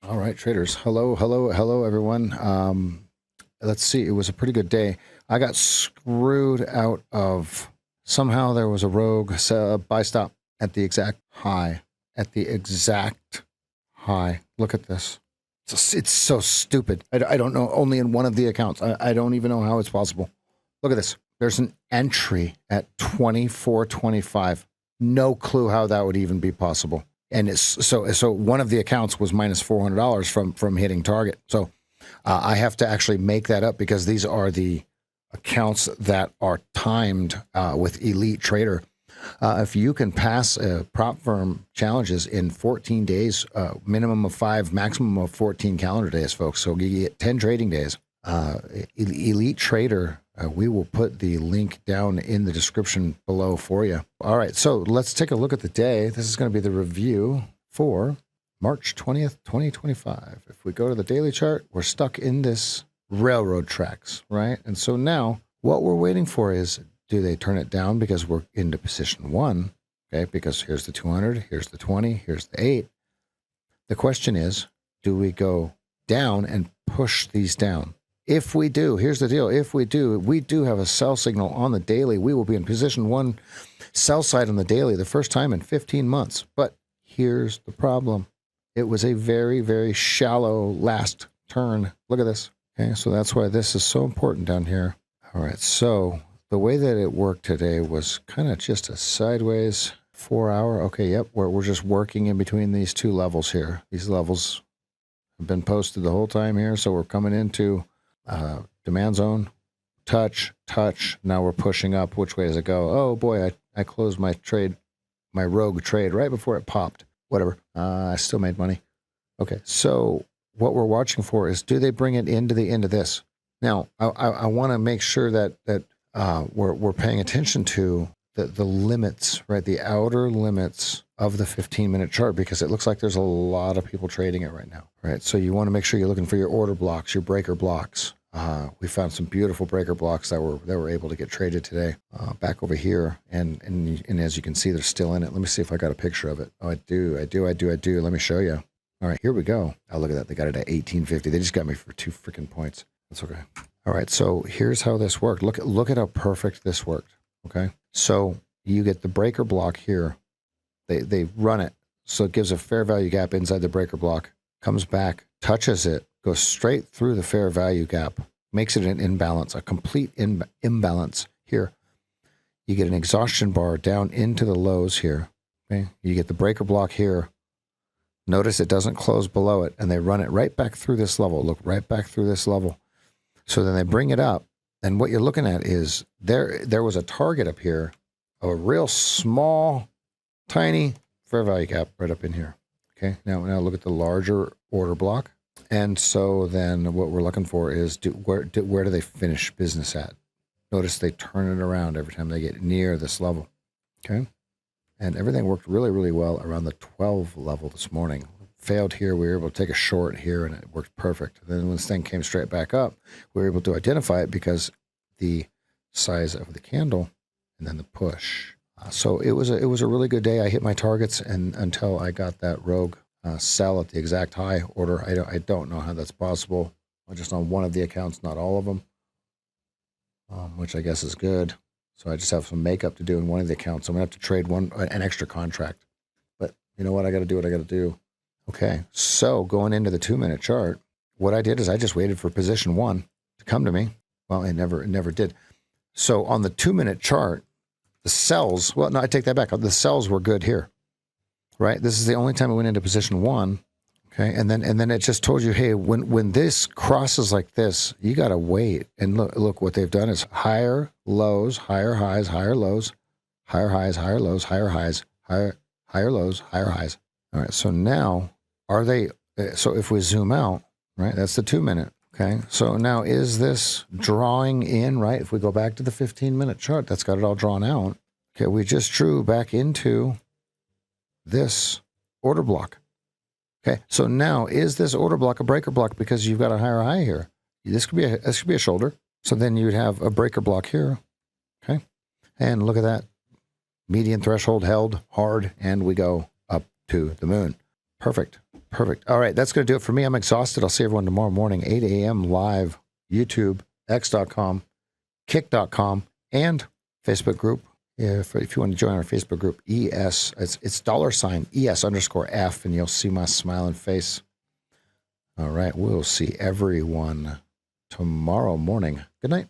All right, traders. Hello, everyone. Let's see. It was a pretty good day. I got screwed out of somehow there was a rogue buy stop at the exact high. At the exact high. Look at this. It's so stupid. I don't know. Only in one of the accounts. I don't even know how it's possible. Look at this. There's an entry at 24.25. No clue how that would even be possible. And it's so one of the accounts was minus $400 from hitting target. So I have to actually make that up because these are the accounts that are timed with Elite Trader. If you can pass prop firm challenges in 14 days, minimum of 5, maximum of 14 calendar days, folks. So you get 10 trading days. Elite Trader, we will put the link down in the description below for you. All right, so let's take a look at the day. This is going to be the review for March 20th, 2025. If we go to the daily chart, we're stuck in this railroad tracks, right? And so now what we're waiting for is, do they turn it down because we're into position 1? Okay, because here's the 200, here's the 20, here's the 8. The question is, do we go down and push these down? If we do, here's the deal. If we do have a sell signal on the daily. We will be in position 1 sell side on the daily the first time in 15 months. But here's the problem. It was a very, very shallow last turn. Look at this. Okay, so that's why this is so important down here. All right, so the way that it worked today was kind of just a sideways 4-hour. Okay, yep, we're just working in between these two levels here. These levels have been posted the whole time here, so we're coming into demand zone, touch. Now we're pushing up. Which way does it go? Oh boy, I closed my trade, my rogue trade right before it popped. Whatever. I still made money. Okay, so what we're watching for is, do they bring it into the end of this? Now, I want to make sure that we're paying attention to the limits, right? The outer limits of the 15-minute chart, because it looks like there's a lot of people trading it right now, right? So you want to make sure you're looking for your order blocks, your breaker blocks. We found some beautiful breaker blocks that were able to get traded today. Back over here, and as you can see, they're still in it. Let me see if I got a picture of it. Oh, I do. Let me show you. All right, here we go. Oh, look at that. They got it at 1850. They just got me for 2 freaking points. That's okay. All right, so here's how this worked. Look at how perfect this worked. Okay, so you get the breaker block here. They run it, so it gives a fair value gap inside the breaker block, comes back, touches it, goes straight through the fair value gap, makes it an imbalance, a complete imbalance here. You get an exhaustion bar down into the lows here. Okay, you get the breaker block here. Notice it doesn't close below it, and they run it right back through this level. Look, right back through this level. So then they bring it up, and what you're looking at is there was a target up here of a real small, tiny fair value gap right up in here. Okay, now look at the larger order block. And so then what we're looking for is, where do they finish business at? Notice they turn it around every time they get near this level. Okay, and everything worked really, really well around the 12 level this morning. Failed here, we were able to take a short here, and it worked perfect. Then when this thing came straight back up, we were able to identify it because the size of the candle and then the push. So it was a really good day. I hit my targets, and until I got that rogue sell at the exact high order. I don't know how that's possible. Just on one of the accounts, not all of them, which I guess is good. So I just have some makeup to do in one of the accounts. I'm gonna have to trade an extra contract, but you know what? I got to do what I got to do. Okay, so going into the 2-minute chart, what I did is I just waited for position 1 to come to me. Well, it never did. So on the 2-minute chart, the sells, well, no, I take that back. The sells were good here, right? This is the only time it went into position 1. Okay, and then it just told you, hey, when this crosses like this, you got to wait. And look, what they've done is higher lows, higher highs, higher lows, higher highs, higher lows, higher highs, higher lows, higher highs. All right, so now are they? So if we zoom out, right, that's the 2-minute. Okay, so now is this drawing in, right? If we go back to the 15-minute chart, that's got it all drawn out. Okay, we just drew back into this order block. Okay, so now is this order block a breaker block because you've got a higher high here? This could be a shoulder. So then you'd have a breaker block here. Okay, and look at that. Median threshold held hard, and we go up to the moon. Perfect. Perfect. All right. That's going to do it for me. I'm exhausted. I'll see everyone tomorrow morning, 8 a.m. live, YouTube, x.com, kick.com, and Facebook group. If you want to join our Facebook group, ES, it's $ES_F, and you'll see my smiling face. All right. We'll see everyone tomorrow morning. Good night.